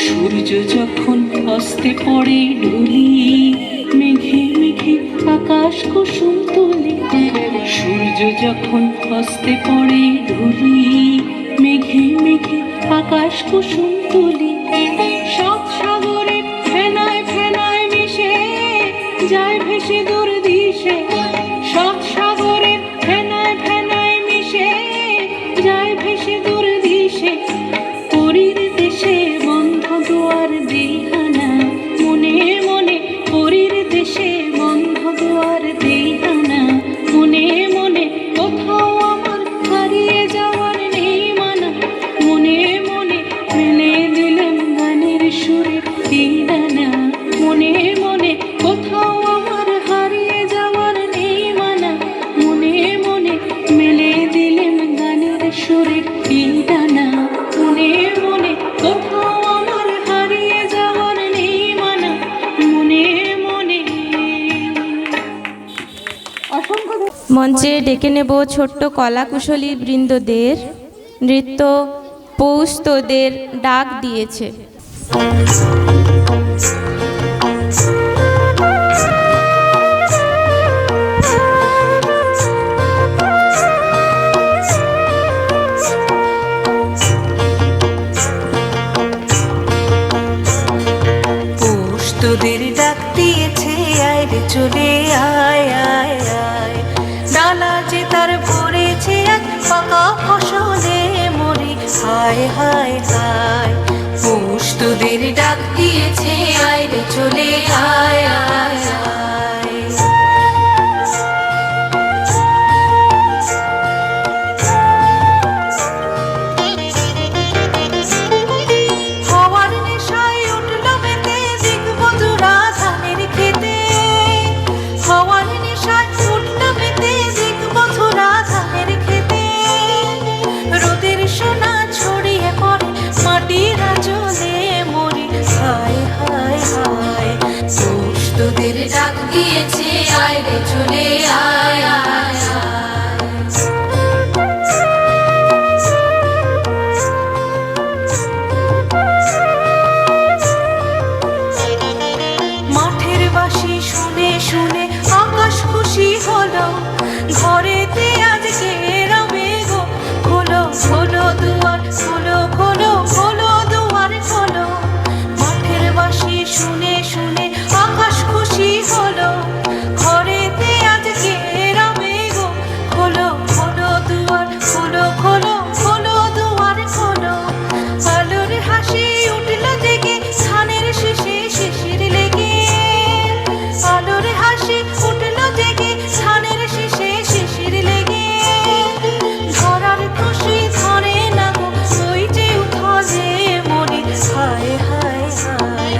সূর্য যখন অস্তে পড়ে ঢুলি, মেঘে মেঘে আকাশ কুসুম তুলি। সূর্য যখন অস্তে পড়ে ঢুলি, মেঘে মেঘে আকাশ কুসুম তুলি। সব সাগরে ফেনায় ফেনায় মিশে যায় ভেসে দূর দিশে। সব সাগরে ফেনায় ফেনায় মিশে যায় ভেসে দূর দিশে। পরীর দেশে বন্ধ দুয়ার দিহানা, মনে মনে পরীর দেশে বন্ধ দুয়ার দিহানা। মনে মনে কোথাও আমার হারিয়ে যাওয়ার নেই মানা। মনে মনে মেলে দিলাম গানের সুরে দিদানা। মনে মনে কোথাও আমার হারিয়ে যাওয়ার নেই মানা। মনে মনে মেলে দিলাম গানের সুরে দিদানা। মনে মনে কোথাও আমার হারিয়ে যাওয়ার নেই মানা। মনে মনে। মঞ্চে ডেকে নেব ছোট্ট কলাকুশলী বৃন্দদের। নৃত্য পৌষ তোদের ডাক দিয়েছে। পৌষ তোদের ডাক দিয়েছে, আয় রে চলে আয় আয় আয়। ডালা যে তার ভরেছে আজ পাকা ফসলে মরি। হায় হায় হায়, পৌষ তোদের ডাক দিয়েছে, আয় রে চলে আয় আয় আয়। হওয়ার নেশায় উঠল মেতে দিগবন্ধুরা ধানের খেতে। হওয়ার নেশায় উঠল মেতে দিগবন্ধুরা ধানের খেতে। রোদের সোনা ছড়িয়ে পড়ে মাটির আঁচলে মরি। হায় হায় হায়, পৌষ তোদের ডাক দিয়েছে, আয় রে চলে আয় আয় আয়। মাঠের বাঁশি শুনে শুনে আকাশ খুশি হলো। ঘরেতে আজকে রবে গো, খোলো খোলো দুয়ার, খোলো খোলো খোলো দুয়ার খোলো। মাঠের বাঁশি শুনে শুনে আকাশ খুশি হলো। ঘরেতে আজকে রবে গো, খোলো খোলো দুয়ার, খোলো খোলো খোলো দুয়ার খোলো। আলোর হাসি উঠল জেগে ধানের শেষে শিশির লেগে। আলোর হাসি উঠল জেগে ধানের শেষে শিশির লেগে। ধরার খুশি ধরে না গো, ওই যে উঠলে মরি। হায় হায় হায়,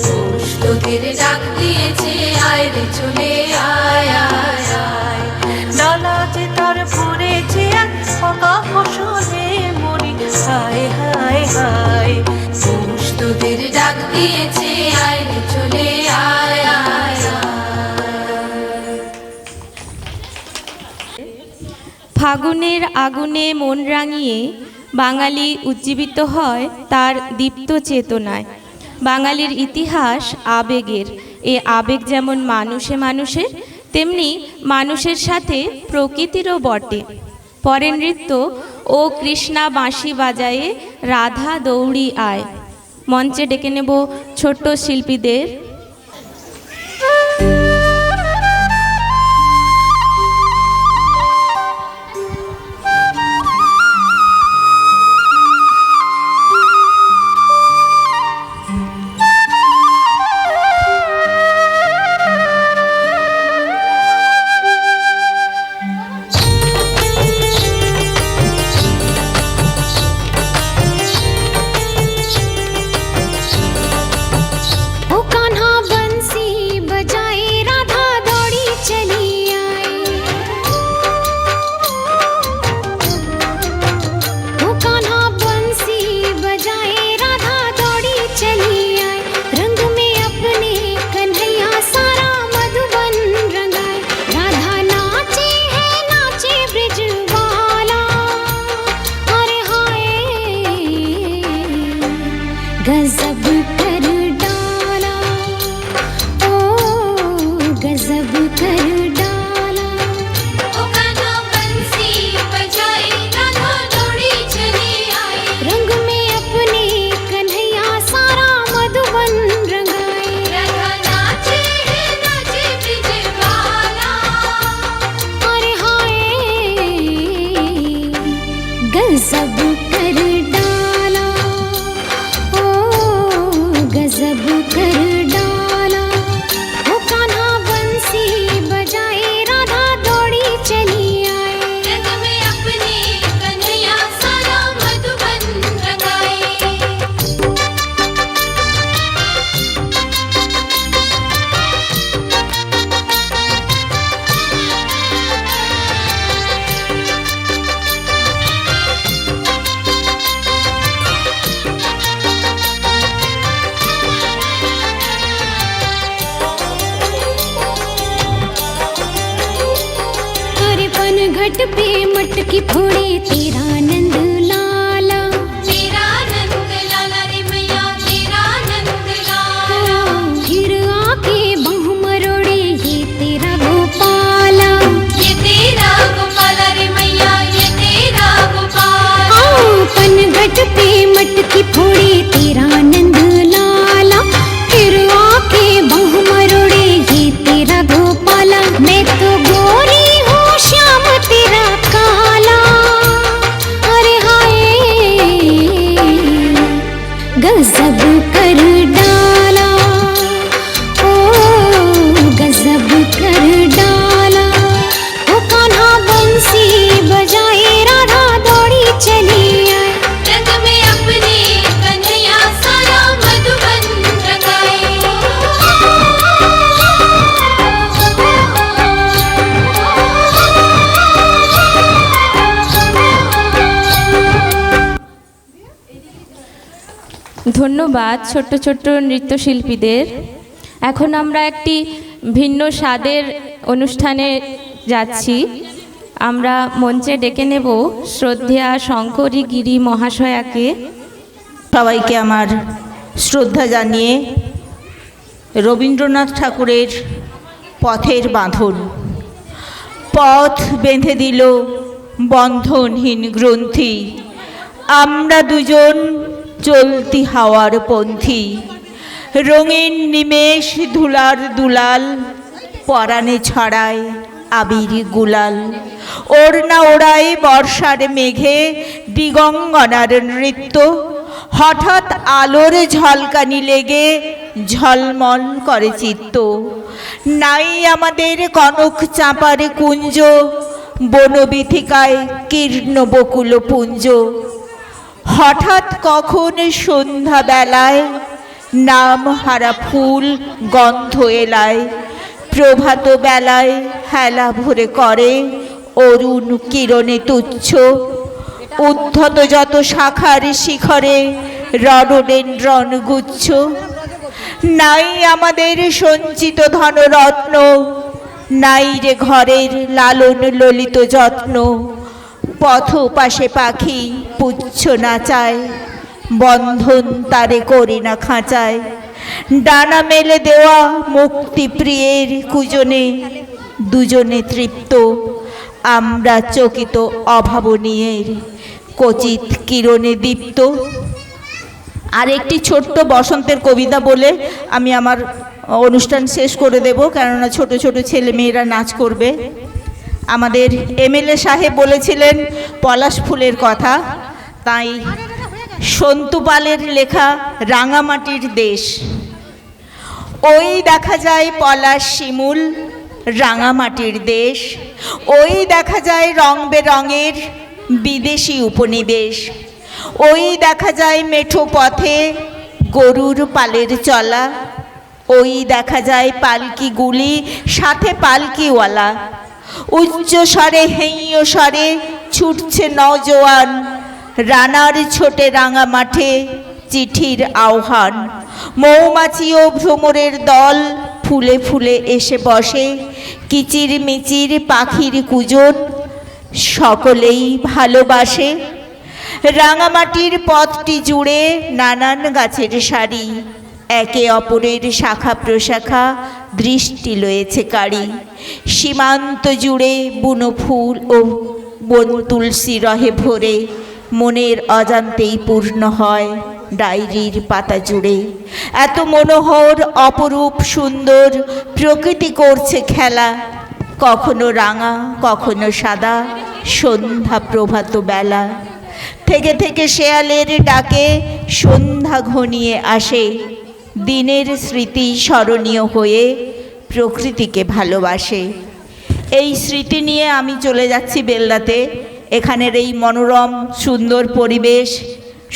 পৌষ তোদের ডাক দিয়েছে, আয় রে চলে আয় আয় আয়। ডালা যে তার ভরেছে আজ পাকা ফসলে মরি। হায় হায় হায়, পৌষ তোদের ডাক দিয়েছে, আয় রে চলে আয় আয় আয়। ফাগুনের আগুনে মন রাঙিয়ে বাঙালি উজ্জীবিত হয় তার দীপ্ত চেতনায়। বাঙালির ইতিহাস আবেগের। এ আবেগ যেমন মানুষে মানুষের, তেমনি মানুষের সাথে প্রকৃতিরও বটে। পরে নৃত্য ও কৃষ্ণা বাঁশি বাজায়ে রাধা দৌড়ি আয়। মঞ্চে ডেকে নেব ছোট্ট শিল্পীদের। कान्हा गजब कर डाला, ओ गजब कर डाला। वो कान्हा बंसी बजाए, राधा दौड़ी चली आए। रंग में अपने कन्हैया सारा मधुबन रंगाए। अरे पनघट पे मटकी फोड़े, तेरा नंद लाला। तेरा नंद लाला रे मैया, तेरा नंद लाला। फिर आके बाह मरोड़े, ये तेरा गोपाला। ये तेरा गोपाला रे मैया, ये तेरा गोपाला। पनघट पे मटकी फोड़े, तेरा नंद लाला। फिर आके बाह मरोड़े, ये तेरा गोपाला। मैं तो गोरी हूँ, श्याम तेरा काला। अरे हाय गजब कर डाला, ओ गजब कर डाला। वो कान्हा बंसी बजाए, राधा दौड़ी चली आए। रंग में अपने कन्हैया सारा मधुबन रंगाए। ধন্যবাদ ছোট্ট ছোট্ট নৃত্যশিল্পীদের। এখন আমরা একটি ভিন্ন স্বাদের অনুষ্ঠানে যাচ্ছি। আমরা মঞ্চে ডেকে নেব শ্রদ্ধেয়া শঙ্করী গিরি মহাশয়াকে। সবাইকে আমার শ্রদ্ধা জানিয়ে রবীন্দ্রনাথ ঠাকুরের পথের বাঁধন। পথ বেঁধে দিল বন্ধনহীন গ্রন্থি, আমরা দুজন চলতি হাওয়ার পন্থী। রঙিন নিমেষ ধুলার দুলাল, পরাণে ছড়ায় আবির গুলাল। ওড়না ওড়ায় বর্ষার মেঘে দিগঙ্গনার নৃত্য। হঠাৎ আলোর ঝলকানি লেগে ঝলমল করে চিত্ত। নাই আমাদের কনক চাঁপার কুঞ্জ, বনবিথিকায় কীর্ণ বকুল পুঞ্জ। হঠাৎ কখন সন্ধ্যা বেলায় নাম হারা ফুল গন্ধ এলায়। প্রভাত বেলায় হেলা ভরে করে অরুণ কিরণে তুচ্ছ। উদ্ধত যত শাখার শিখরে রডোডেনড্রন গুচ্ছ। নাই আমাদের সঞ্চিত ধনরত্ন, নাই রে ঘরের লালন ললিত যত্ন। পথ পাশে পাখি পুচ্ছ নাচায়, বন্ধন তারে করি না খাঁচায়। ডানা মেলে দেওয়া মুক্তি প্রিয়ের কুজনে, দুজনে তৃপ্ত আমরা চকিত অভাবনীয়ের কচিত কিরণে দীপ্ত। আর একটি ছোট্ট বসন্তের কবিতা বলে আমি আমার অনুষ্ঠান শেষ করে দেব, কেননা ছোট ছোট ছেলে মেয়েরা নাচ করবে। আমাদের এমএলএ সাহেব বলেছিলেন পলাশ ফুলের কথা, তাই সন্তু পালের লেখা রাঙামাটির দেশ। ওই দেখা যায় পলাশ শিমুল রাঙামাটির দেশ। ওই দেখা যায় রং বেরঙের বিদেশি উপনিবেশ। ওই দেখা যায় মেঠো পথে গরুর পালের চলা। ওই দেখা যায় পালকিগুলি সাথে পালকিওয়ালা। উচ্চ স্বরে হেঁয়ো স্বরে ছুটছে নওজোয়ান, রানার ছোটে রাঙা মাঠে চিঠির আহ্বান। মৌমাছি ও ভ্রমরের দল ফুলে ফুলে এসে বসে, কিচির মিচির পাখির কুজন সকলেই ভালোবাসে। রাঙামাটির পথটি জুড়ে নানান গাছের সারি, একে অপরের শাখা প্রশাখা দৃষ্টি লয়েছে কারি। সীমান্ত জুড়ে বুনো ফুল ও বন তুলসী রহে ভরে, মনের অজান্তেই পূর্ণ হয় ডায়েরির পাতা জুড়ে। এত মনোহর অপরূপ সুন্দর প্রকৃতি করছে খেলা, কখনো রাঙা কখনো সাদা সন্ধ্যা প্রভাত বেলা। থেকে থেকে শেয়ালের ডাকে সন্ধ্যা ঘনিয়ে আসে, দিনের স্মৃতি স্মরণীয় হয়ে প্রকৃতিকে ভালোবাসে। এই স্মৃতি নিয়ে আমি চলে যাচ্ছি বেলদাতে। এখানের এই মনোরম সুন্দর পরিবেশ,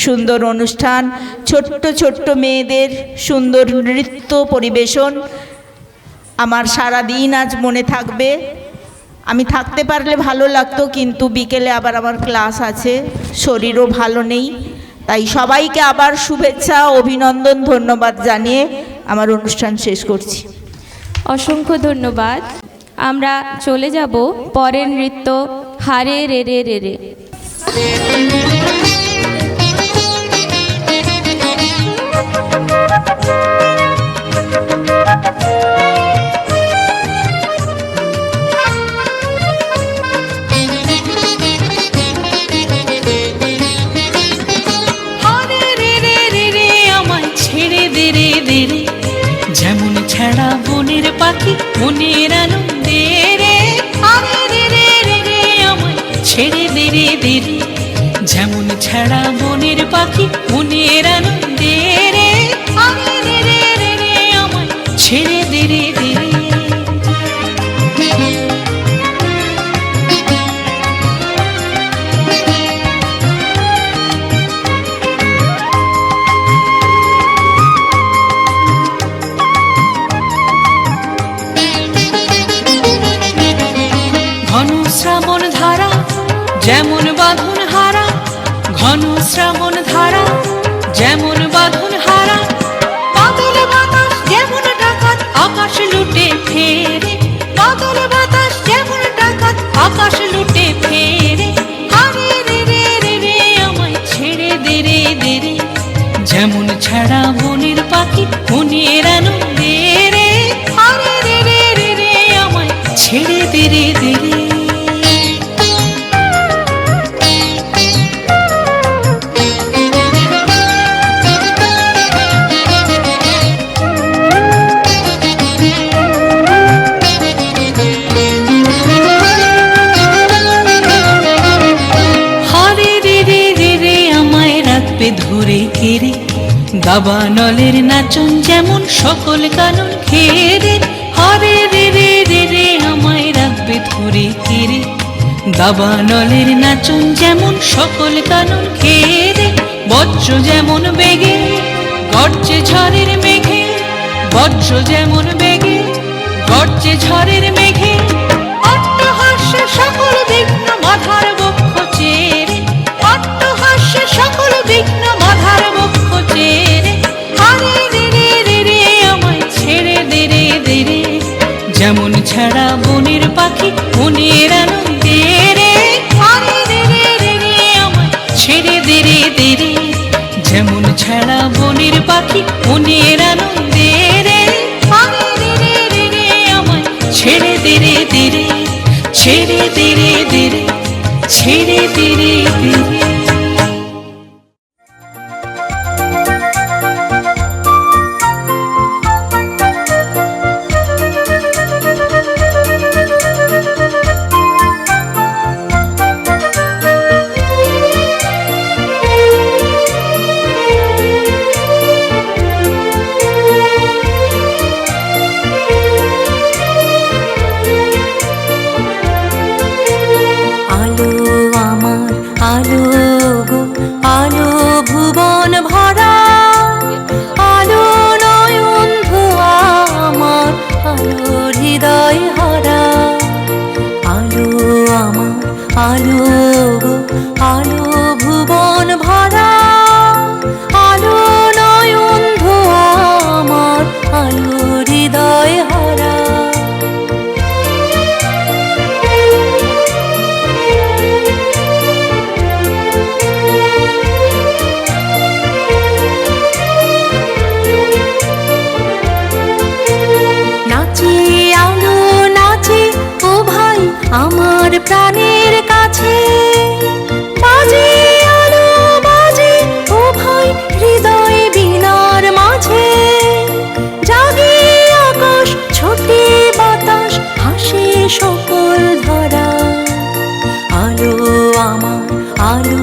সুন্দর অনুষ্ঠান, ছোট্ট ছোট্ট মেয়েদের সুন্দর নৃত্য পরিবেশন আমার সারা দিন আজ মনে থাকবে। আমি থাকতে পারলে ভালো লাগতো, কিন্তু বিকেলে আবার আমার ক্লাস আছে, শরীরও ভালো নেই। তাই সবাইকে আবার শুভেচ্ছা, অভিনন্দন, ধন্যবাদ জানিয়ে আমার অনুষ্ঠান শেষ করছি। অসংখ্য ধন্যবাদ। আমরা চলে যাব পরের নৃত্য হারে রে রে রে রে। হারে রে রে রে রে আমায় ছেড়ে দে রে দে রে, যেমন ছাড়া বনের পাখি মনের আনন্দে রে। হারে রে রে রে রে আমায় ছেড়ে দে রে দে রে, যেমন ছাড়া বনের পাখি মনের আনন্দে রে। হারে রে রে রে রে আমায় ছেড়ে দে রে দে রে। ঘন শ্রাবণ ধারা যেমন বাঁধন হারা, ঘন শ্রাবণ ধারা যেমন বাঁধন হারা, বাদল বাতাস যেমন ডাকাত আকাশ লুটে ফেরে। বাদল বাতাস যেমন ডাকাত আকাশ লুটে ফেরে। হারে রে রে রে রে আমায় ছেড়ে দে রে দে রে, যেমন ছাড়া বনের পাখি মনের আনন্দে রে। হারে রে রে রে রে আমায় ছেড়ে দে রে দে রে। হারে রে রে রে রে আমায় রাখবে ধরে ঘেরে, দাবানলের নাচন যেমন সকল কানন ঘেরে। হারে রে রে রে রে আমায় রাখবে ধরে ঘেরে, দাবানলের নাচন যেমন সকল কানন ঘেরে। বজ্র যেমন বেগে গর্জে ঝড়ের মেঘে, বজ্র যেমন বেগে গর্জে ঝড়ের মেঘে। অট্টহাস্যে সকল বিঘ্ন বাধার বক্ষ চেরে, অট্টহাস্যে সকল বিঘ্ন বাধার বক্ষ চেরে। হারে রে রে রে রে আমায় ছেড়ে দে রে দে রে, যেমন ছাড়া বনের পাখি মনের আনন্দে রে। হারে রে রে রে রে আমায় ছেড়ে দে রে দে রে, যেমন ছাড়া বনের পাখি মনের আনন্দে রে। হারে রে রে রে রে আমায় ছেড়ে দে রে দে রে, ছেড়ে দে রে দে রে, ছেড়ে দে রে দে রে। আলো আমার আলো গো, আলো ভুবন ভরা, আলো নয়ন ধোয়া আমার, আলো হৃদয় হারা। আলো আমার আলো গো, আলো ভুবন ভরা, আলো নয়ন ধোয়া আমার, আলো হৃদয় হারা। নাচে আলো নাচে ও ভাই আমার প্রাণের কাছে, বাজে আলো বাজে ও ভাই হৃদয় বীণার মাঝে। জাগে আকাশ ছোটে বাতাস হাসে সকল ধারা। আলো আমার আলো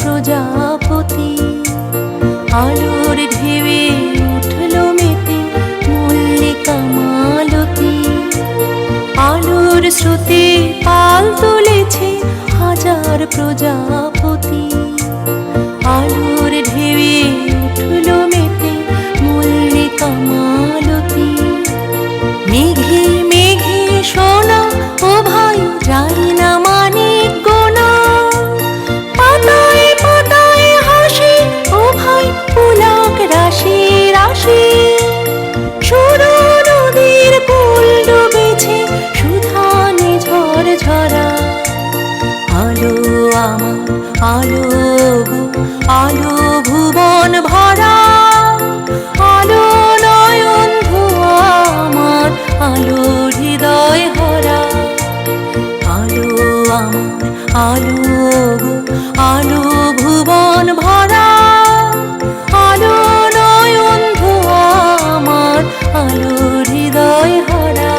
প্রজাপতি আলোর ঢেউয়ে উঠল মেতে মল্লিকা মালতী আলোর স্রোতে পাল তুলেছে হাজার প্রজাপতি আলোর ঢেউয়ে উঠল মেতে মল্লিকা মালতী মেঘে মেঘে সোনা ও ভাই জানি না মানিক গোনা পাতায় পাতায় হাসি ও ভাই পুলক রাশি রাশি সরু নদীর কুল ডুবেছে সুধানে ঝড় ঝরা আলো আমার আলো গো আলো ভুবন ভরা আলো নয়ন ধোয়া আমার আলো হৃদয় ভরা আলো আমার আলো গো আলো ভুবন ভরা আলো নয়ন ধোয়া আমার আলো হৃদয় ভরা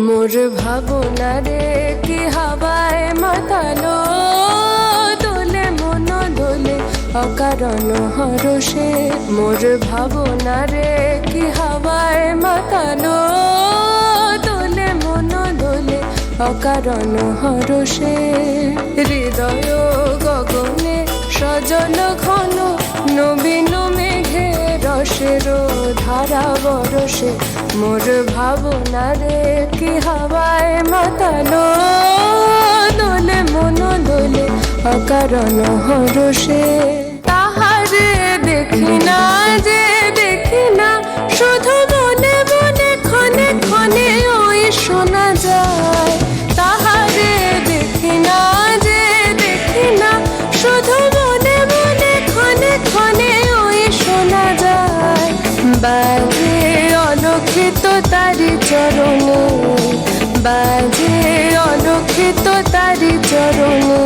মোর ভাবনারে কি হাওয়ায় মাতালো দোলে মন দোলে অকারণ হরষে মোর ভাবনারে কি হাওয়ায় মাতালো দোলে মন দোলে অকারণ হরষে হৃদয় গগনে সজল ঘন নবীন মেঘে রসের ধারা বরসে মোর ভাবনারে কি হাওয়ায় মাতালো দোলে মন দোলে অকারণ হরষে তাহারে দেখি না যে দেখি না শুধু মনে মনে ক্ষণে ক্ষণে ওই শোনা যায় তাহারে দেখি না যে দেখি না শুধু মনে মনে ক্ষণে ক্ষণে ওই শোনা যায় বাজে অলক্ষিত তারি চরণে বাজে অলক্ষিত তারি চরণে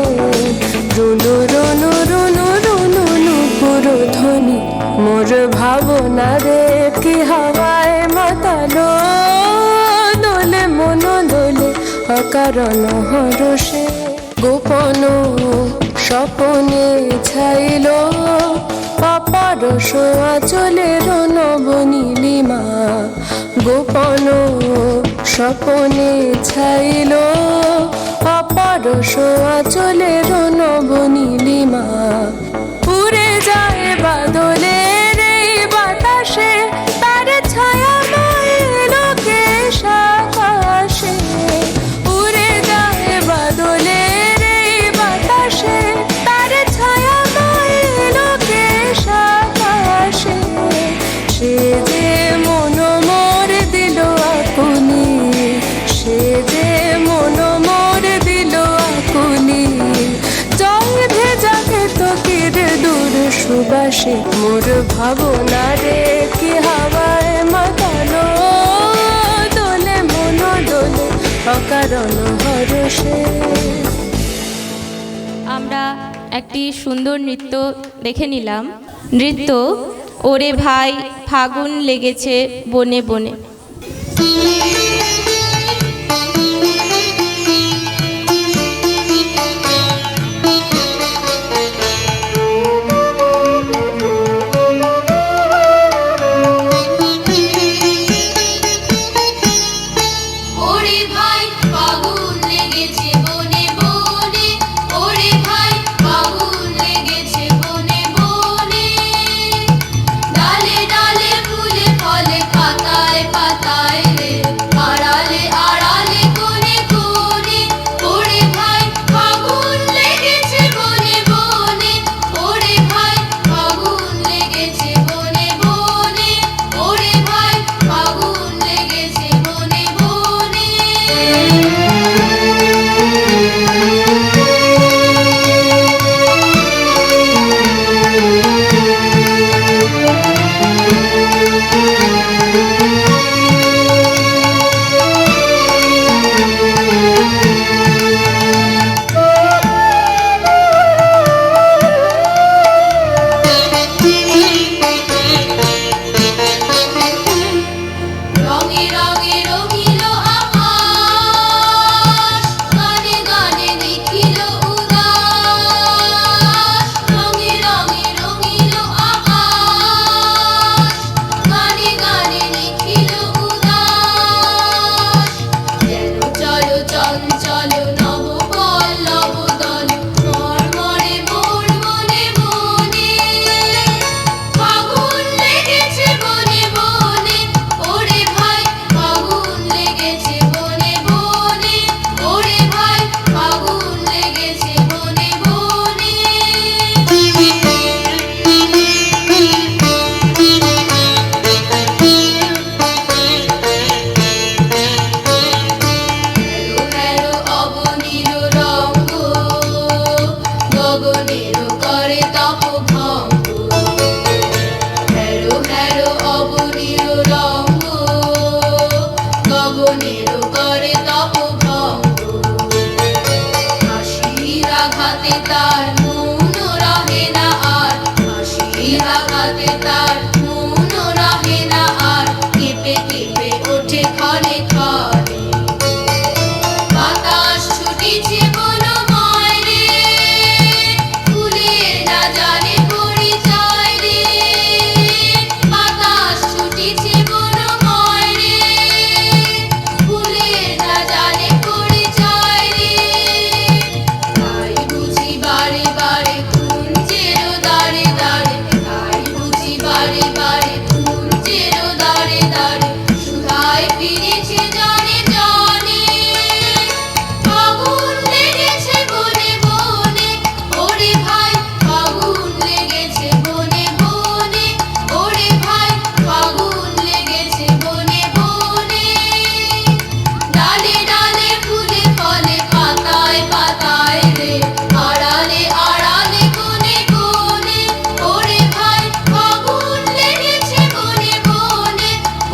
রুনু রুনু রুনু রুনু নুপুর ধ্বনি মোর ভাবনারে কি হাওয়ায় মাতালো দোলে মন দোলে অকারণ হরষে গোপন স্বপনে ছাইল অপার আঁচলের নবনীলিমা গোপন স্বপনে ছাইল অপার আঁচলের নবনীলিমা উড়ে যায় বাদলের এই বাতাসে তার ছায়া লোকেশ আকাশে উড়ে যায় বাদলের এই বাতাসে তার ছায়া লোকেশ আকাশে সে যে মন মোর দিল আকুলি সে যে মন মোর দিল আকুলি জল ভেজা কেতকীর দূর সুবাসে মোর ভাবনারে কি হাওয়ায় মাতালো দোলে মন দোলে অকারণ হরষে। আমরা একটি সুন্দর নৃত্য দেখে নিলাম। নৃত্য ওরে ভাই ফাগুন লেগেছে বনে বনে। ওরে ভাই ফাগুন লেগেছে বনে বনে ওরে ভাই ফাগুন লেগেছে বনে বনে ডালে ডালে ফুলে ফলে পাতায় পাতায় চঞ্চল নব পল্লব দল মর্মরে মোর মনে মনে ফাগুন লেগেছে বনে বনে ওরে ভাই ফাগুন লেগেছে বনে বনে ওরে ভাই ফাগুন লেগেছে বনে বনে হেলো হেলো অবনীর রঙ্গ গগনের করে তপ ভঙ্গ হেলো হেলো অবনীর রঙ্গ গগনের করে তপ ভঙ্গ হাসির আঘাতে তার মন রহে না আর হাসির আঘাতে তার মন রহে না আর কেঁপে কেঁপে ওঠে ক্ষণে ক্ষণে বাতাস ছুটিছে বনময় রে ফুলের না জানে পরিচয় রে বাতাস ছুটিছে বনময় রে ফুলের না জানে পরিচয় রে তাই বুঝি বারে বারে কুঞ্জের দাঁড়ে দাঁড়ে তাই বুঝি বারে বারে কুঞ্জের দাঁড়ে দাঁড়ে সুধায় ফিরেছে জানে জানে ফাগুন লেগেছে বনে বনে ওরে ভাই ফাগুন লেগেছে বনে বনে ওরে ভাই ফাগুন লেগেছে বনে বনে ডালে ডালে ফুলে ফলে পাতায় পাতায় রে আড়ালে আড়ালে কোণে কোণে ওরে ভাই ফাগুন লেগেছে বনে বনে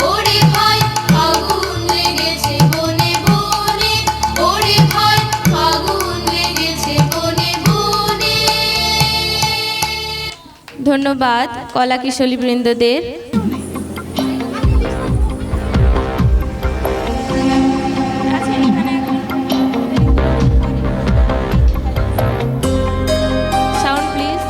ওরে ভাই ফাগুন লেগেছে বনে বনে ওরে ভাই ফাগুন লেগেছে বনে বনে ধন্যবাদ কলা কিশোরী বৃন্দদের। Sound please.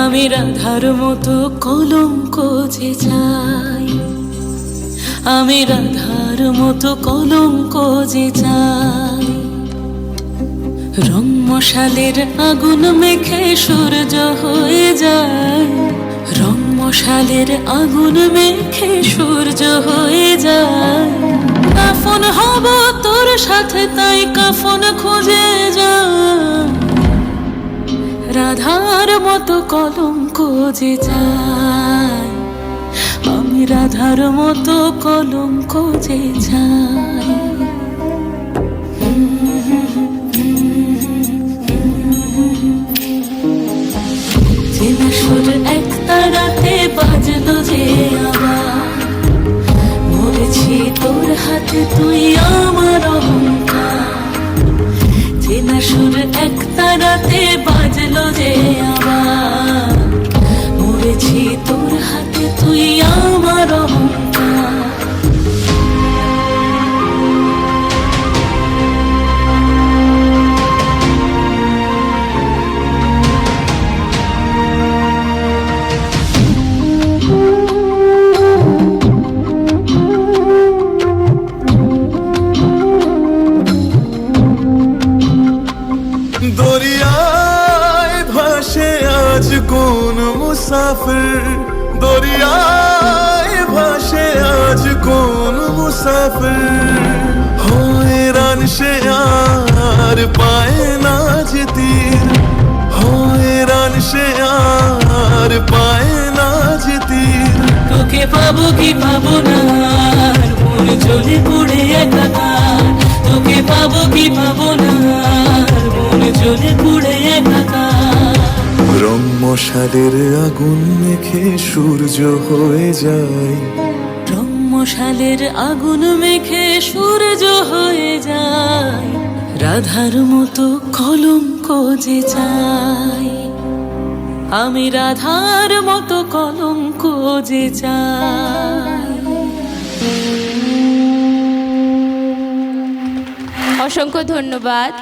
আমি রাধার মতো কলঙ্ক যে চাই, আমি রাধার মতো কলঙ্ক যে চাই। রং মশালের আগুন মেখে সূর্য হয়ে যায়, রং মশালের আগুন মেখে সূর্য হয়ে যায়। কাফন হব তোর সাথে তাই কাফন খুঁজে যায়, রাধার মতো কলঙ্ক যে চাই, আমি রাধার মতো কলঙ্ক যে চাই। চেনা সুর এক তারাতে বাজলো যে আবার, মরেছি তোর হাতে তুই আমার অহংকার। চেনা সুর এক তারাতে বাজলো যে আবার, মরেছি তোর হাতে তুই আমার অহংকার। দরিয়ায় ভাসে আজ কোন মুসাফির, দরিয়ায় ভাসে আজ কোন মুসাফির। হয়রান সে আর পায় না যে তীর, হয়রান সে আর পায় না যে তীর। তোকে পাবো কি পাবো না আর মন জ্বলে পুড়ে একাকার। তোকে পাবো কি পাবো না আর মন জ্বলে পুড়ে একাকার। রং মশালের আগুন মেখে সূর্য হয়ে যায়, রং মশালের আগুন মেখে সূর্য হয়ে যায়। রাধার মতো কলঙ্ক যে চাই, আমি রাধার মতো কলঙ্ক যে চাই। অসংখ্য ধন্যবাদ।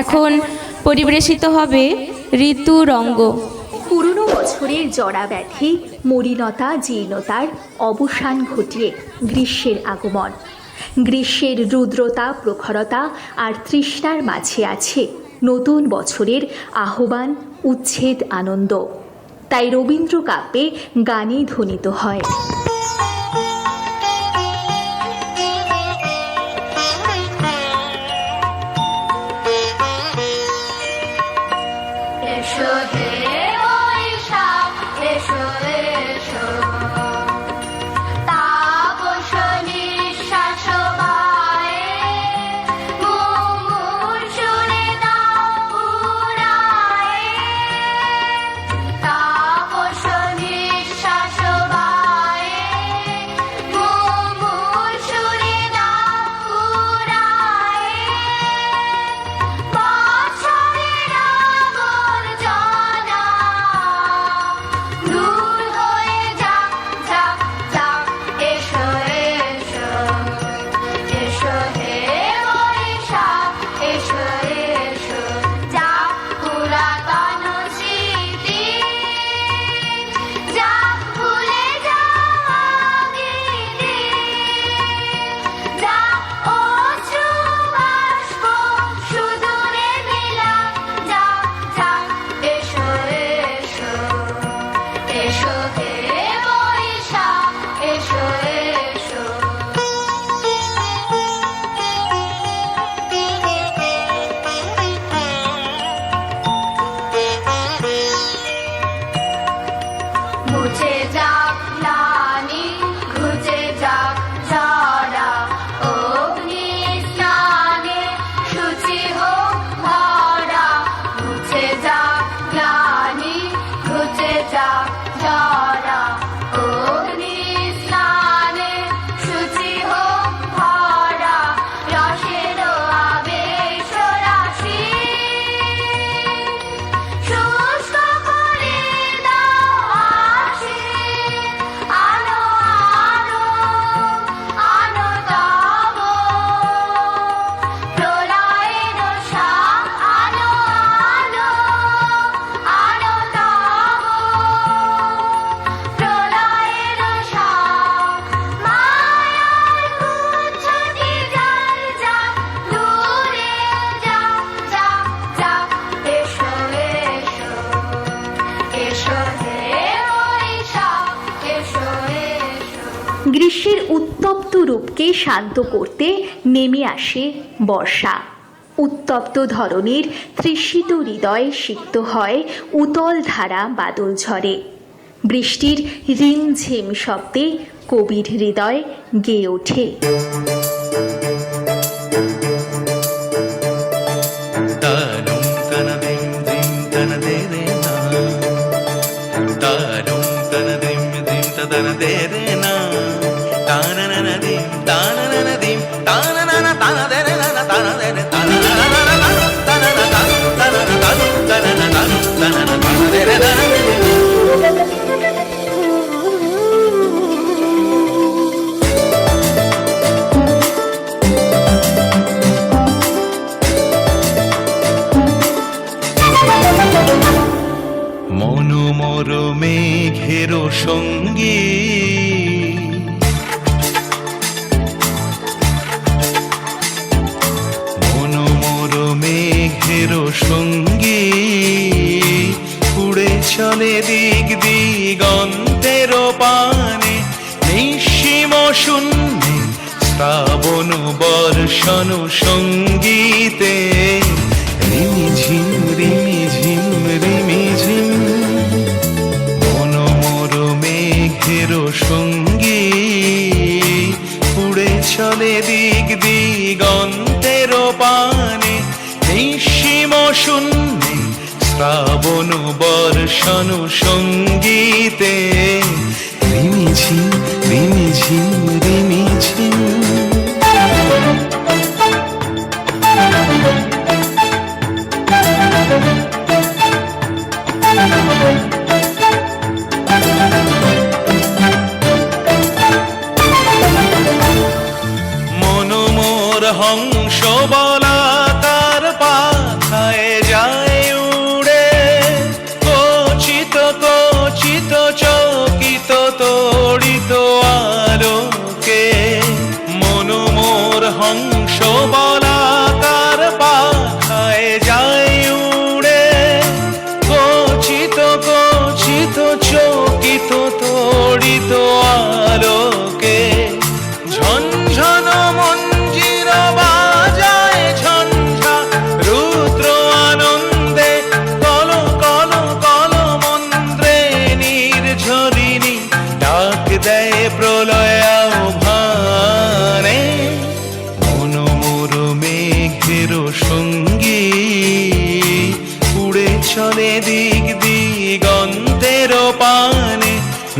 এখন পরিবেশিত হবে ঋতুরঙ্গ। পুরনো বছরের জড়া ব্যাধি, মলিনতা, জীর্ণতার অবসান ঘটিয়ে গ্রীষ্মের আগমন। গ্রীষ্মের রুদ্রতা, প্রখরতা আর তৃষ্ণার মাঝে আছে নতুন বছরের আহ্বান, উচ্ছেদ, আনন্দ। তাই রবীন্দ্র কাব্যে গানে ধ্বনিত হয়। এসো হে বৈশাখ, এসো এসো, তাপস নিঃশ্বাস বায়ে, মুমূর্ষুরে দাও উড়ায়ে, তাপস নিঃশ্বাস বায়ে, মুমূর্ষুরে দাও উড়ায়ে, বছরের আবর্জনা দূর হয়ে যাক, যাক, যাক। এসো এসো, এসো হে বৈশাখ, এসো এসো, যাক পুরাতন স্মৃতি, যাক ভুলে যাওয়া গীতি, যাক অশ্রু বাষ্প সুদূরে বিলাপ, যাক, যাক। এসো এসো, এসো হে বৈশাখ, এসো এসো। মুছে যাক গ্লানি, ঘুচে যাক জরা, অগ্নি স্নানে শুচি হোক ভরা। মুছে যাক গ্লানি, ঘুচে যাক জরা, অগ্নি স্নানে শুচি হোক ভরা। রসের আবেশ রাশি শুষ্ক করে দাও আসি, আলো আলো আলো তব প্রলয়ের শাখ, আলো আলো আলো তব প্রলয়ের শাখ। মায়ার কুচ্ছটি জল যাক, দূরে যাক, যাক, যাক। এসো এসো, এসো হে বৈশাখ, এসো এসো। গ্রীষ্মের উত্তপ্ত রূপকে শান্ত করতে নেমে আসে বর্ষা। উত্তপ্ত ধরনের তৃষিত হৃদয় সিক্ত হয় উতল ধারা বাদল ঝরে। বৃষ্টির রিমঝিম শব্দে কবির হৃদয় গেয়ে ওঠে। তারুম তানা দিম দিম তানা দে রে না, তারুম তানা দিম দিম তানা দে রে না, তানা না না দিম তানা না না দিম তানা না না তানা দে রে না না তানা দে রে তানা না না না না তানা না তানা তানা না তানা না তানা না তানা দে রে না। মনোমর মেঘের সঙ্গী, মনোমর মেঘের সঙ্গী, উড়ে চলে দিক দিগন্তের পানে, নিঃসীম শূন্যে শ্রাবণ বর্ষণ সঙ্গীতে, রিমিঝিম রিমিঝিম রিমিঝিম। মনোমর মেঘের সঙ্গী, উড়ে চলে দিক দিগন্তের পানে, নিঃসীম শূন্যে শ্রাবণ বর্ষণ সঙ্গীতে, রিমিঝিম রিমিঝিম রিমিঝিম। মনোমর মোর হংস বলাকার পাখায় যায় উড়ে, কচিত কচিত চকিত তড়িত আলোকে। মন মোর হংস বলাকার পাখায় যায় উড়ে, কচিত কচিত চকিত তড়িত আলোকে। ঝনঝন মঞ্জির বাজায় ঝঞ্ঝা রুদ্র আনন্দে, কল কল কল মন্ত্রে নির্ঝরিণী ডাক দেয় প্রলয় আহ্বানে। মন মোর মেঘের সঙ্গী উড়ে চলে দিক দিগন্তের পানে,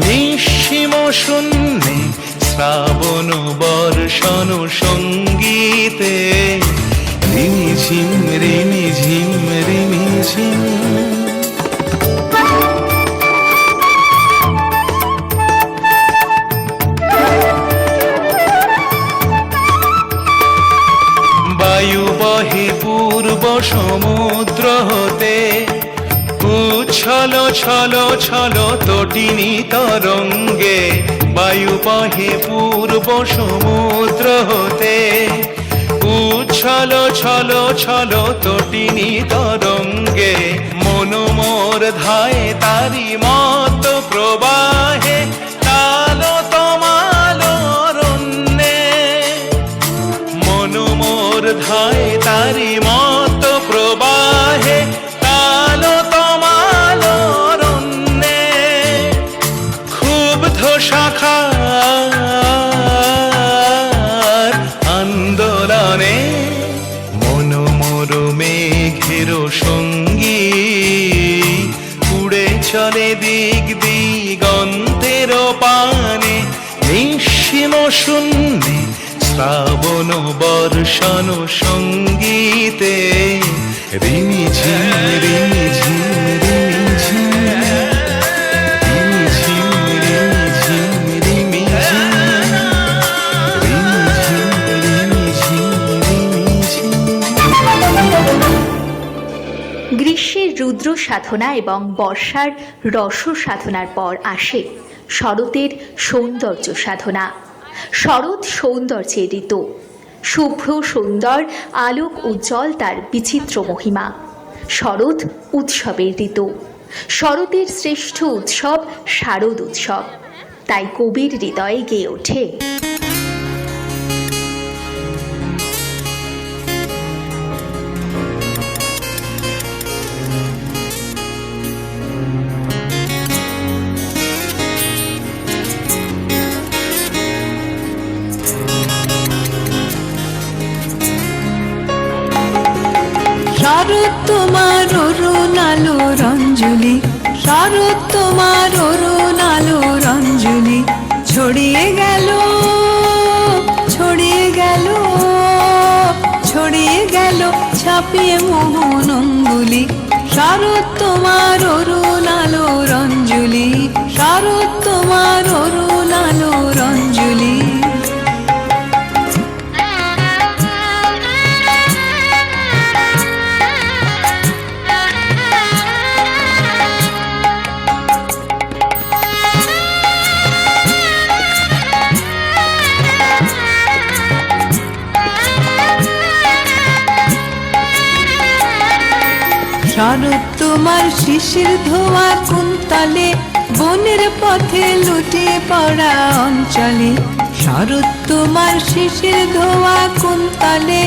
নিঃসীম শূন্যে শ্রাবণ বর্ষণ সঙ্গীতে। রিমি ঝিম রিমি ঝিম রিমি ঝিম। বায়ু বহে পূর্ব সমুদ্র হতে, উচ্ছল ছল ছল তটিনী তরঙ্গে। বায়ু বহে পূর্ব সমুদ্র হতে, উচ্ছল ছল ছল তটিনী তরঙ্গে। মন মোর ধায় তারি মত প্রবাহে, কালো তমাল অরণ্যে। মন মোর ধায় তারি মত প্রবাহে, কালো তমাল অরণ্যে। ক্ষুব্ধ শাখার আন্দোলনে, মন মোর মেঘের সঙ্গী উড়ে চলে দিক দিগন্তের পানে, নিঃসীম শূন্যে শ্রাবণ বর্ষণ সঙ্গীতে। রিমি ঝিম রিমি ঝিম রিমি ঝিম, রিমি ঝিম রিমি ঝিম রিমি ঝিম, রিমি ঝিম রিমি ঝিম রিমি ঝিম। গ্রীষ্মের রুদ্র সাধনা এবং বর্ষার রস সাধনার পর আসে শরতের সৌন্দর্য সাধনা। শরৎ সৌন্দর্যের ঋতু, শুভ্র সুন্দর আলোক উজ্জ্বল তার বিচিত্র মহিমা। শরৎ উৎসবের ঋতু, শরতের শ্রেষ্ঠ উৎসব শারদ উৎসব। তাই কবির হৃদয়ে গেয়ে ওঠে শারদ তোমার অরুণ আলো রঞ্জলি, শারদ তোমার অরুণ আলো রঞ্জলি। ছড়িয়ে গেল ছড়িয়ে গেল ছড়িয়ে গেল ছাপিয়ে মোহন অঙ্গুলি। শারদ তোমার অরুণ আলো রঞ্জলি, শারদ তোমার অরুণ আলো রঞ্জলি। শারদ তোমার শিশির ধোয়া কুন্তলে, বনের পথে লুটিয়ে পড়া অঞ্চলে। শারদ তোমার শিশির ধোয়া কুন্তলে,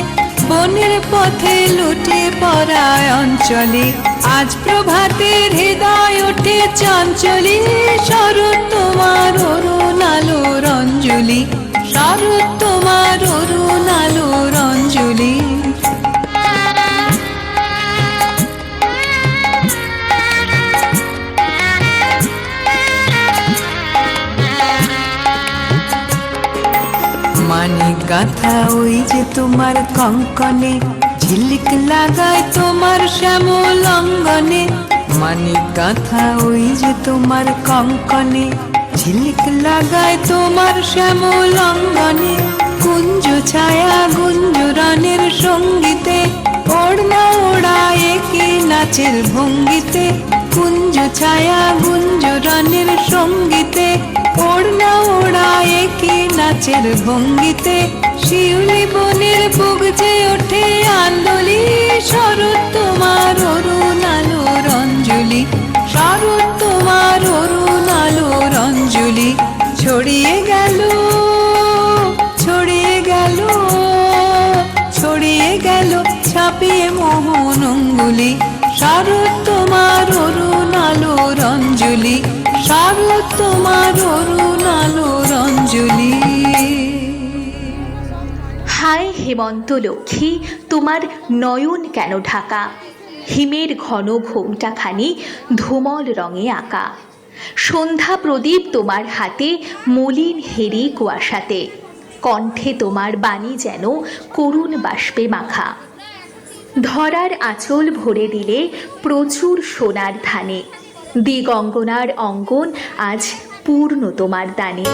বনের পথে লুটিয়ে পড়া অঞ্চলে। আজ প্রভাতের হৃদয় ওঠে চঞ্চলি, শারদ তোমার অরুণ আলো রঞ্জলি, শারদ তোমার অরুণ আলো রঞ্জলি। মানিক গাথা ওই যে তোমার কঙ্কনে, ঝিলিক লাগায় তোমার শ্যামল অঙ্গনে। মানিক গাথা ওই যে তোমার কঙ্কনে, ঝিলিক লাগায় তোমার শ্যামল অঙ্গনে। কুঞ্জ ছায়া গুঞ্জ নাচের ভঙ্গিতে, কুঞ্জ ছায়া গুঞ্জরণের সঙ্গীতে, ওড়না ওড়া একি নাচের ভঙ্গিতে, শিউলি বনের বুগজে ওঠে আন্দোলি, শরৎ তোমার অরুণ আলোর অঞ্জলি, শরৎ তোমার অরুণ আলোর অঞ্জলি, ছড়িয়ে গেল ছড়িয়ে গেল ছড়িয়ে গেল ছাপিয়ে মোহন অঙ্গুলি, শরৎ তোমার অরুণ আলোর অঞ্জলি, শরৎ তোমার অরুণ আলোর অঞ্জলি। হায় হেমন্ত লক্ষ্মী, তোমার নয়ন কেন ঢাকা, হিমের ঘন ঘোমটাখানি ধূমল রঙে আঁকা, সন্ধ্যা প্রদীপ তোমার হাতে মলিন হেরি কুয়াশাতে, কণ্ঠে তোমার বাণী যেন করুণ বাষ্পে মাখা, ধরার আঁচল ভরে দিলে প্রচুর সোনার ধানে, দিগঙ্গনার অঙ্গন আজ পূর্ণ তোমার দানে।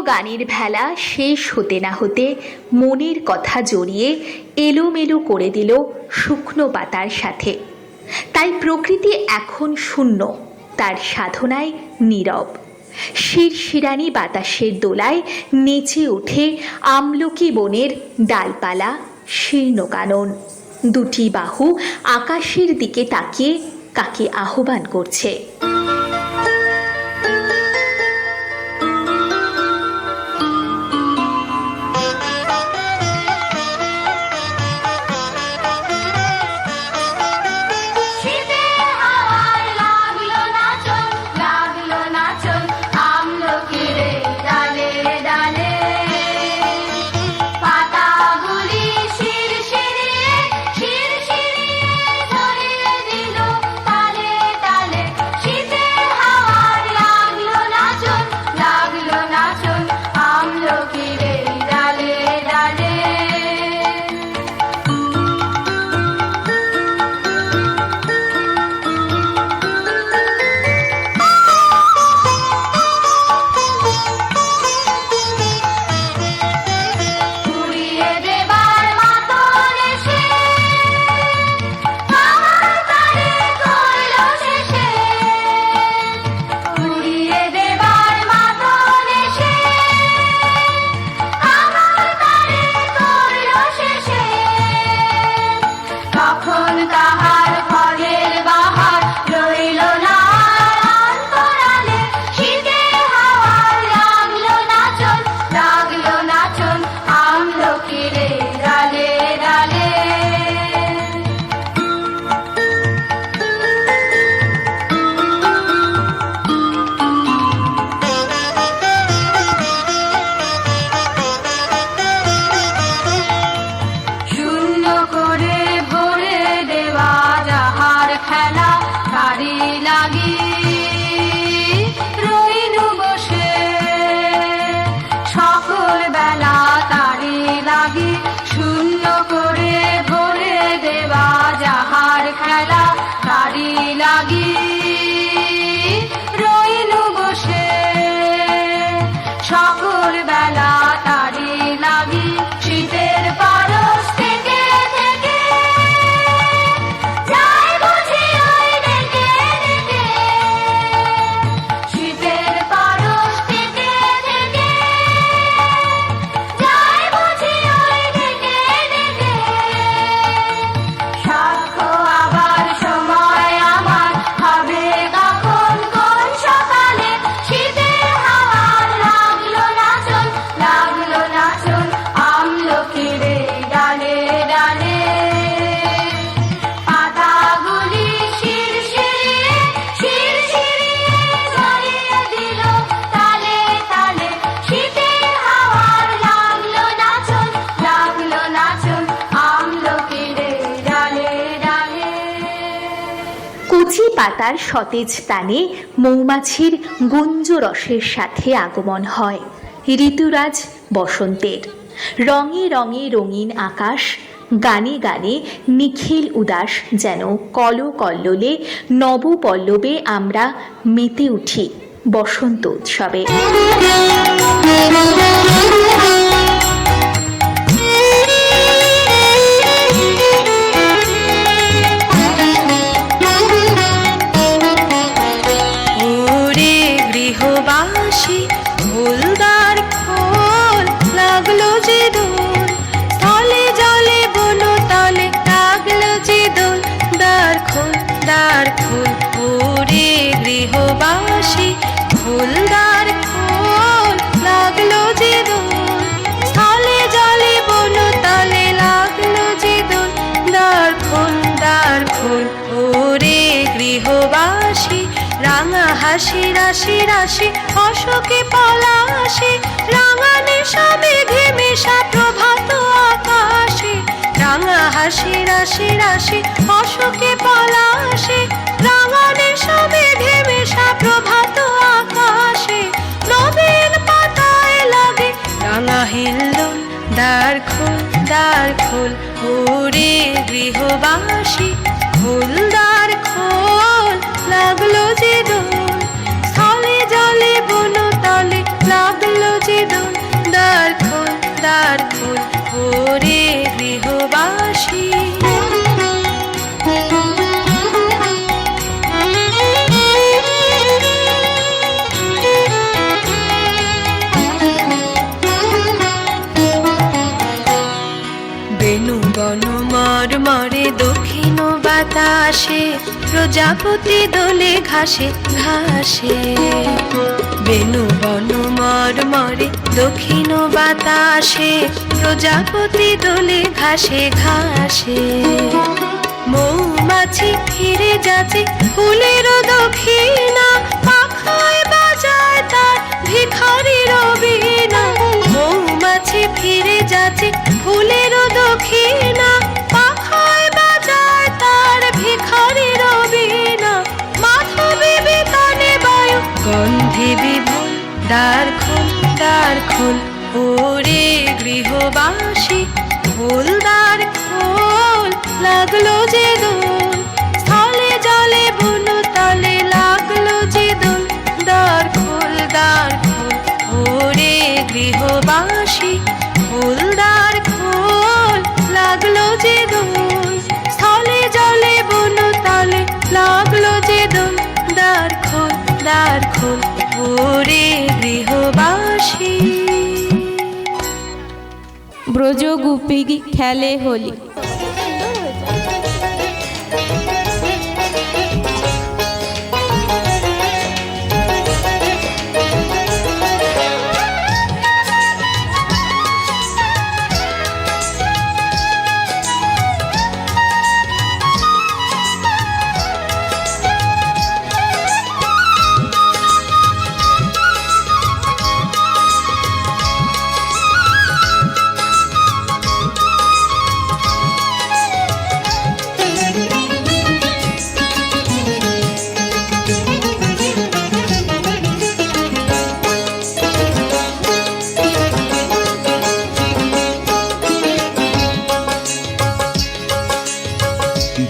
গানের ভেলা শেষ হতে না হতে মনের কথা জড়িয়ে এলোমেলো করে দিল শুকনো পাতার সাথে। তাই প্রকৃতি এখন শূন্য, তার সাধনায় নীরব। শিরশিরানি বাতাসের দোলায় নেচে ওঠে আমলকি বনের ডালপালা শীর্ণ কানন। দুটি বাহু আকাশের দিকে তাকিয়ে কাকে আহ্বান করছে। পাতার সতেজ তানে মৌমাছির গুঞ্জ রসের সাথে আগমন হয় ঋতুরাজ বসন্তের। রঙে রঙে রঙিন আকাশ, গানে গানে নিখিল উদাস, যেন কলকল্লোলে নবপল্লবে আমরা মেতে উঠি বসন্ত উৎসবে। গৃহবাসী ফুলদার খোল, লাগলো যে দোল, স্থলে জলে বনো তলে লাগলো যে দোল। দ্বার খোল, দ্বার খোল, ওরে গৃহবাসী ফুলদার খোল, লাগলো যে দোল, স্থলে জলে বনো তলে লাগলো যে দোল। দ্বার খোল, দ্বার খোল, ওরে গৃহবাসী রাঙা হাসি রাশি রাশি অশোকে পলাশে, রাঙা নেশা মেঘে মেশা প্রভাত আকাশে। রাঙা হাসি রাশি রাশি অশোকে পলাশে, রাঙা নেশা মেঘে মেশা প্রভাত আকাশে। নবীন পাতায় লাগে রাঙা হিল্লোল, দ্বার খোল, দ্বার খোল, ওরে গৃহবাসী ফুলদার খোল, লাগলো যে দোল, স্থলে জলে বনো তলে লাগলো যে দোল। দ্বার খোল, দ্বার খোল, ওরে গৃহবাসী। বেণু বন মরমরে বাতাসে, প্রজাপতি দোলে ঘাসে ঘাসে। বেনু বন মরমরে দক্ষিণ বাতাসে, প্রজাপতি দোলে ঘাসে ঘাসে। মৌমাছি ফিরে যাচ্ছে ফুলের দক্ষিণা, পাখায় বাজায় তার ভিখারির বীণা। মৌমাছি ফিরে যাচ্ছে ফুলের দক্ষিণা, পাখায় বাজায় তার ভিখারির বীণা। মাধবী বিতানে বায়ু গন্ধে বিভোর, দ্বার খোল দ্বার খোল ওরে গৃহবাসী, খোল দ্বার খোল লাগলো যে দোল। স্থলে জলে বন তলে লাগলো যে দোল, দ্বার খোল ওরে গৃহবাসী, খোল দ্বার খোল লাগলো যে দোল। স্থলে জলে বন তলে লাগলো যে দোল, দ্বার খোল ওরে গৃহবাসী। ব্রজ গোপী খেলে হোলি।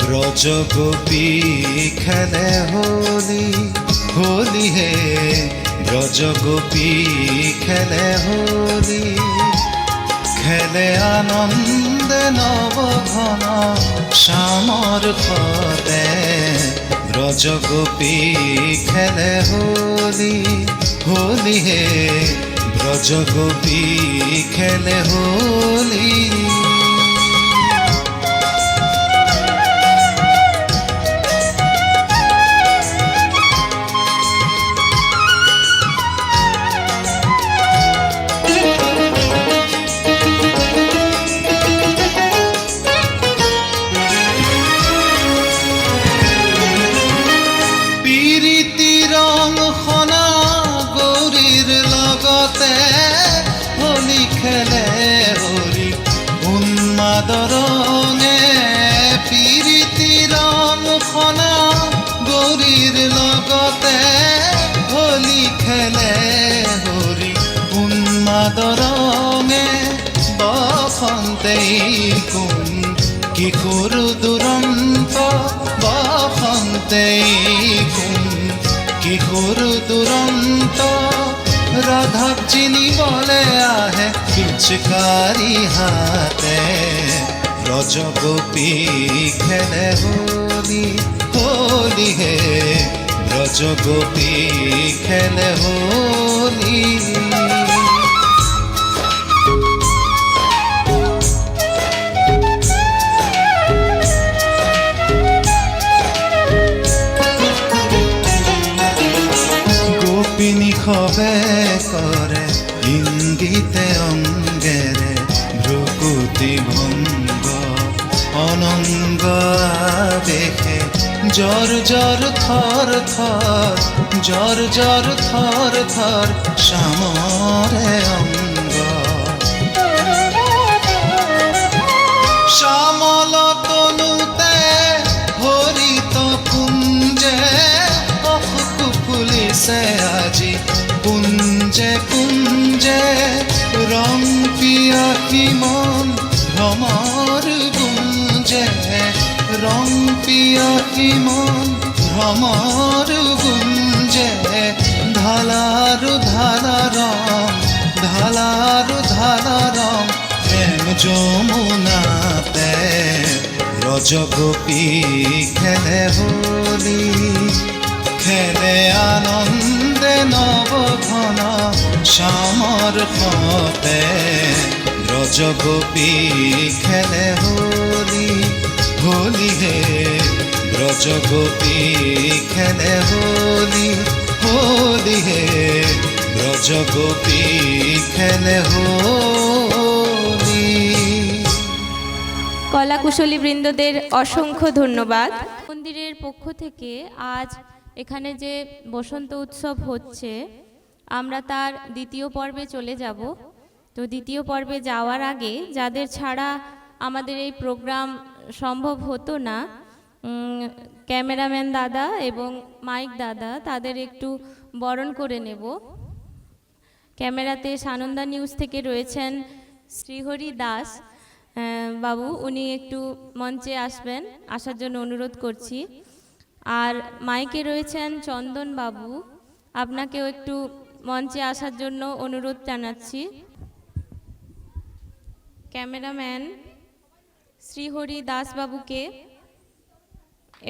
ব্রজ গোপী খেলে হোলি, হোলি হে ব্রজ গোপী খেলে হোলি। খেলে আনন্দে নবঘন শ্যামর ঘরে, ব্রজ গোপী খেলে হোলি, হোলি হে ব্রজ গোপী খেলে হোলি। হোলি খেলে হরি উন্মাদরঙে, পিৰিতি ৰং খনা গৌৰীৰ লগতে। হোলি খেলে হৰি উন্মাদরঙে, বসন্তেই কোন কিশোর দুরন্ত। বসন্তেই কোন কিশোর দুরন্ত। রাধাক চিনিবলে আহে পিচকারি হাতে, ব্রজ গোপী খেলে হোলি, হোলি হে ব্রজ গোপী খেলে হোলি। গোপিনী খবে করে ইঙ্গিতে অঙ্গেরে, ভ্রুকুটি ভঙ্গ অনঙ্গ দেখে। জ্বর জ্বর থর থর, জ্বর জ্বর থর থর শ্যামরে অঙ্গ। শ্যামল তনুতে হরিত কুঞ্জে, ফুলিছে আজি কুঞ্জে কুঞ্জে। রং পিয়াকি মন ভ্রমর গুঞ্জে, রং পিয়াকি মন ভ্রমর গুঞ্জে। ঢালারু ঢালা রং, ঢালারু ঢালা রং প্রেম যমুনাতে। ব্রজ গোপী খেলে হোলি, খেলে আনন্দে নবঘন শ্যামর ঘতে। ব্রজ গোপী খেলে হোলি, হোলি হে ব্রজগোপী খেলে হোলি হোলি হে ব্রজগোপী খেলে হোলি। কলাকুশলী বৃন্দদের অসংখ্য ধন্যবাদ। মন্দিরের পক্ষ থেকে আজ এখানে যে বসন্ত উৎসব হচ্ছে, আমরা তার দ্বিতীয় পর্বে চলে যাব। তো দ্বিতীয় পর্বে যাওয়ার আগে যাদের ছাড়া আমাদের এই প্রোগ্রাম সম্ভব হতো না, ক্যামেরাম্যান দাদা এবং মাইক দাদা, তাদের একটু বরণ করে নেব। ক্যামেরাতে সানন্দা নিউজ থেকে রয়েছেন শ্রীহরি দাস বাবু, উনি একটু মঞ্চে আসবেন, আসার জন্য অনুরোধ করছি। আর মাইকে রয়েছেন চন্দন বাবু, আপনাকেও একটু মঞ্চে আসার জন্য অনুরোধ জানাচ্ছি। ক্যামেরাম্যান শ্রীহরি দাস বাবুকে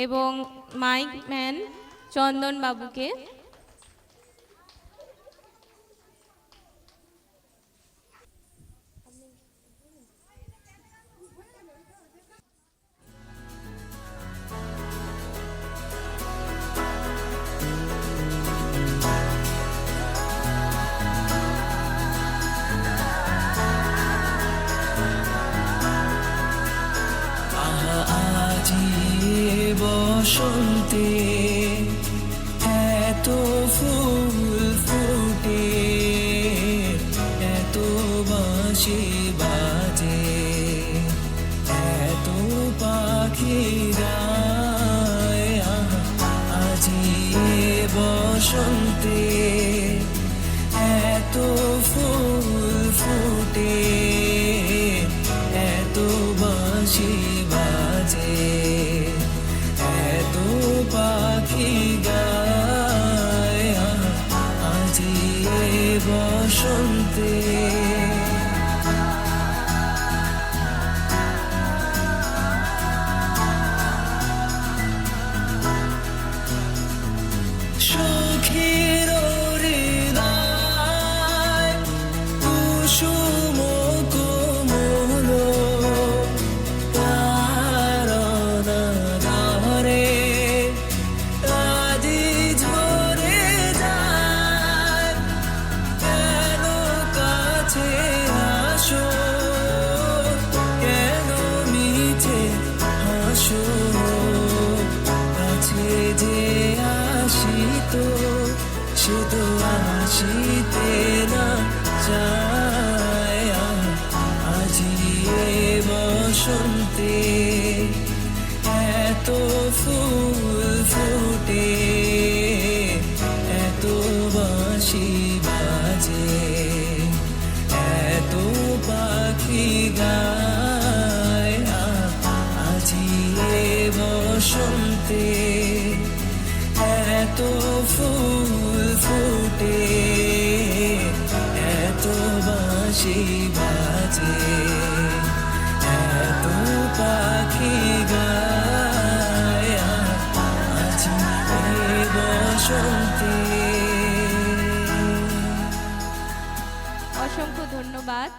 এবং মাইক ম্যান চন্দন বাবুকে বসন্তে এত ফুল ফুটে, এত বাঁশি বাজে, এত পাখি গায়। আজি বসন্তে এত ফুল ফুটে, এত বাঁশি বাজে, এত পাখি গায়। আজি বসন্তে সখীর হৃদয় কুসুম কোমল, তারা ধরে আজি ঝরে যায়। কেন কাছে আসো, কেন মিছে হাসো, কাছে যে আসিত সে তো আসিতে না চায়। আজি বসন্তে এত ফুল ফুটে, এত বাঁশি বাজে, এত পাখি গায়। আজি বসন্তে এত ফুল ফুটে, এত বাঁশি বাজে, এত পাখি গায়। আজি বসন্তে। অসংখ্য ধন্যবাদ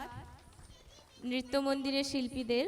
নৃত্য মন্দিরের শিল্পীদের।